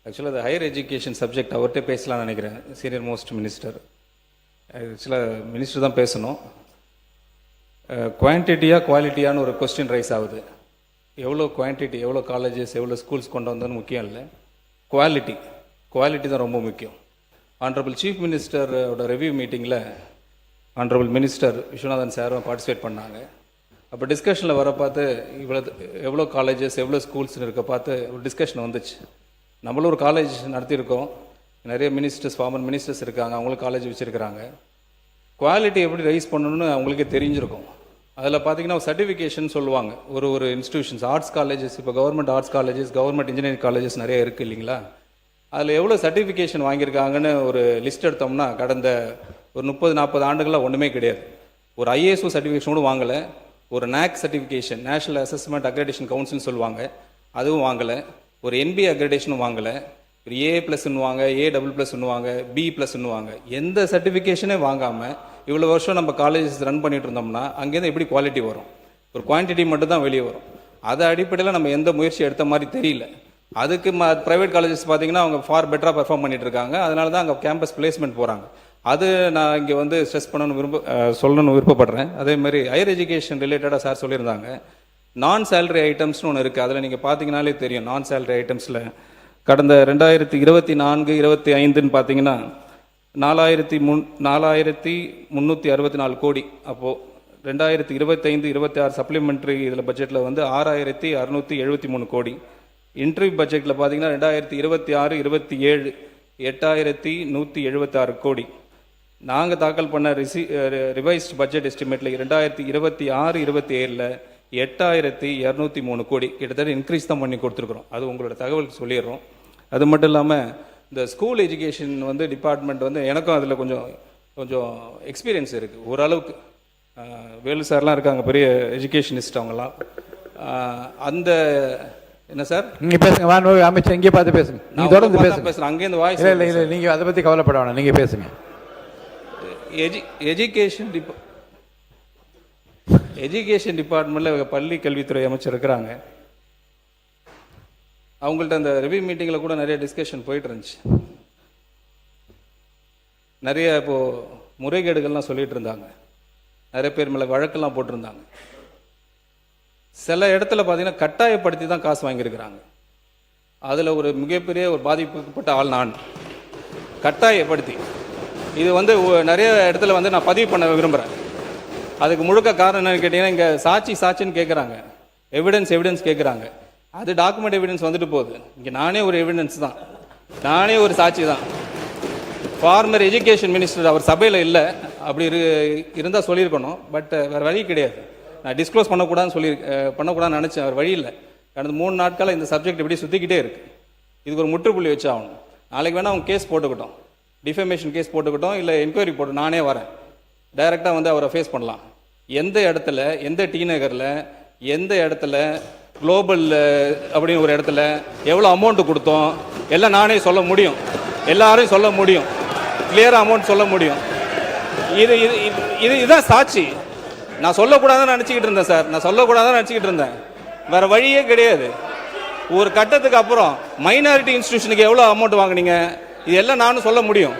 ஆக்சுவலாக அது higher education subject அவர்கிட்ட பேசலாம்னு நினைக்கிறேன். Senior most minister. ஆக்சுவலாக மினிஸ்டர் தான் பேசணும். குவான்டிட்டியாக குவாலிட்டியான்னு ஒரு கொஸ்டின் ரைஸ் ஆகுது. எவ்வளோ குவான்டிட்டி, எவ்வளோ காலேஜஸ், எவ்வளோ ஸ்கூல்ஸ் கொண்டு வந்தோன்னு முக்கியம் இல்லை, குவாலிட்டி தான் ரொம்ப முக்கியம். ஆனரபிள் சீஃப் மினிஸ்டரோட ரிவ்யூ மீட்டிங்கில் ஆனரபிள் மினிஸ்டர் விஸ்வநாதன் சாரும் பார்ட்டிசிபேட் பண்ணாங்க. அப்போ டிஸ்கஷனில் வர பார்த்து எவ்வளோ காலேஜஸ், எவ்வளோ ஸ்கூல்ஸ்னு இருக்க பார்த்து ஒரு டிஸ்கஷன் வந்துச்சு. நம்மளும் ஒரு காலேஜ் நடத்தியிருக்கோம், நிறைய மினிஸ்டர்ஸ், ஃபார்மர் மினிஸ்டர்ஸ் இருக்காங்க, அவங்களும் காலேஜ் வச்சுருக்கிறாங்க. குவாலிட்டி எப்படி ரைஸ் பண்ணணும்னு அவங்களுக்கே தெரிஞ்சிருக்கும். அதில் பார்த்தீங்கன்னா சர்டிஃபிகேஷன் சொல்லுவாங்க. ஒரு இன்ஸ்டியூஷன்ஸ், ஆர்ட்ஸ் காலேஜஸ், இப்போ government arts colleges, government engineering colleges நிறைய இருக்குது இல்லைங்களா? அதில் எவ்வளோ சர்டிஃபிகேஷன் வாங்கியிருக்காங்கன்னு ஒரு லிஸ்ட் எடுத்தோம்னா கடந்த ஒரு 30-40 ஆண்டுகளாக ஒன்றுமே கிடையாது. ஒரு ஐஏஎஸ்ஓ சர்டிஃபிகேஷன் கூட வாங்கலை, ஒரு NAAC certification, national assessment accreditation கவுன்சில்னு சொல்லுவாங்க, அதுவும் வாங்கலை, ஒரு NBA அக்ரெடிடேஷனும் வாங்கலை, ஒரு A+ன்னுவாங்க, A++ன்னுவாங்க, B+ன்னுவாங்க. எந்த சர்டிஃபிகேஷனே வாங்காமல் இவ்வளோ வருஷம் நம்ம காலேஜஸ் ரன் பண்ணிட்டு இருந்தோம்னா அங்கேருந்து எப்படி குவாலிட்டி வரும்? ஒரு குவான்டிட்டி மட்டும் தான் வெளியே வரும். அது அடிப்படையில் நம்ம எந்த முயற்சி எடுத்த மாதிரி தெரியல. அதுக்கு ப்ரைவேட் காலேஜஸ் பார்த்தீங்கன்னா அவங்க ஃபார் பெட்டராக பெர்ஃபார்ம் பண்ணிட்டு இருக்காங்க. அதனால தான் அங்கே கேம்பஸ் பிளேஸ்மெண்ட் போகிறாங்க. அது நான் இங்கே வந்து ஸ்ட்ரெஸ் சொல்லணும்னு விருப்பப்படுறேன். அதே மாதிரி ஹையர் எஜுகேஷன் ரிலேட்டடாக சார் சொல்லியிருந்தாங்க, நான் சேலரி ஐட்டம்ஸ்னு ஒன்று இருக்குது. அதில் நீங்கள் பார்த்தீங்கன்னாலே தெரியும், நான் சேலரி ஐட்டம்ஸில் கடந்த 2024-25ன்னு பார்த்தீங்கன்னா 4,364 கோடி. அப்போது 2025-26 சப்ளிமெண்ட்ரி இதில் பட்ஜெட்டில் வந்து 6,673 கோடி. இன்டர்வியூ பட்ஜெட்டில் பார்த்தீங்கன்னா 2026-27 8,176 கோடி. நாங்கள் தாக்கல் பண்ண ரிவைஸ்ட் பட்ஜெட் எஸ்டிமேட்டில் 2026-27 8,203 கோடி. கிட்டத்தட்ட இன்க்ரீஸ் தான் பண்ணி கொடுத்துருக்குறோம். அது உங்களோட தகவலுக்கு சொல்லிடுறோம். அது மட்டும் இல்லாமல் இந்த ஸ்கூல் எஜுகேஷன் வந்து டிபார்ட்மெண்ட் வந்து எனக்கும் அதில் கொஞ்சம் எக்ஸ்பீரியன்ஸ் இருக்குது ஓரளவுக்கு. வேலு சார்லாம் இருக்காங்க, பெரிய எஜுகேஷனிஸ்ட் அவங்களாம். அந்த என்ன சார் நீங்கள் பேசுங்க, அமைச்சர் இங்கே பார்த்து பேசுங்க. நீங்கள் தொடர்ந்து பேசுகிறேன், அங்கேருந்து வாய்ஸ் இல்லை, நீங்கள் அதை பற்றி கவலைப்பட வேணாம், நீங்கள் பேசுங்க. எஜுகேஷன் டிபார்ட்மெண்ட்டில் பள்ளி கல்வித்துறை அமைச்சர் இருக்கிறாங்க. அவங்கள்ட்ட அந்த ரிவ்யூ மீட்டிங்கில் கூட நிறைய டிஸ்கஷன் போயிட்டு இருந்துச்சு. நிறைய இப்போது முறைகேடுகள்லாம் சொல்லிட்டு இருந்தாங்க, நிறைய பேர் மேலே வழக்கெல்லாம் போட்டிருந்தாங்க. சில இடத்துல பார்த்தீங்கன்னா கட்டாயப்படுத்தி தான் காசு வாங்கியிருக்கிறாங்க. அதில் ஒரு மிகப்பெரிய ஒரு பாதிப்புப்பட்ட ஆள் நான். கட்டாயப்படுத்தி இது வந்து நிறைய இடத்துல வந்து நான் பதிவு பண்ண விரும்புகிறேன். அதுக்கு முழுக்க காரணம் என்னன்னு கேட்டிங்கன்னா, இங்கே சாட்சின்னு கேட்குறாங்க, எவிடன்ஸ் கேட்குறாங்க. அது டாக்குமெண்ட் எவிடன்ஸ் வந்துட்டு போகுது. இங்கே நானே ஒரு எவிடன்ஸ் தான், நானே ஒரு சாட்சி தான். ஃபார்மர் எஜுகேஷன் மினிஸ்டர் அவர் சபையில் இல்லை, அப்படி இருந்தால் சொல்லியிருக்கணும். பட் வேறு வழி கிடையாது. நான் டிஸ்க்ளோஸ் பண்ணக்கூடாதுன்னு நினச்சேன், அவர் வழி இல்லை. கடந்த 3 நாட்களாக இந்த சப்ஜெக்ட் இப்படி சுற்றிக்கிட்டே இருக்குது. இதுக்கு ஒரு முற்றுப்புள்ளி வச்சு ஆகணும். நாளைக்கு வேணால் அவங்க கேஸ் போட்டுக்கிட்டோம், டிஃபமேஷன் கேஸ் போட்டுக்கிட்டோம், இல்லை என்கொயரி போட்டு நானே வரேன், டைரெக்டாக வந்து அவரை ஃபேஸ் பண்ணலாம். எந்த இடத்துல, எந்த டி நகரில், எந்த இடத்துல, குளோபல் அப்படின்னு ஒரு இடத்துல எவ்வளோ அமௌண்ட்டு கொடுத்தோம் எல்லாம் நானே சொல்ல முடியும், எல்லாரையும் சொல்ல முடியும், கிளியராக அமௌண்ட் சொல்ல முடியும். இதுதான் சாட்சி. நான் சொல்லக்கூடாதுன்னு நினச்சிக்கிட்டு இருந்தேன் சார், வேறு வழியே கிடையாது. ஒரு கட்டத்துக்கு அப்புறம் மைனாரிட்டி இன்ஸ்டிடியூஷனுக்கு எவ்வளோ அமௌண்ட் வாங்கினீங்க, இது எல்லாம் நானும் சொல்ல முடியும்.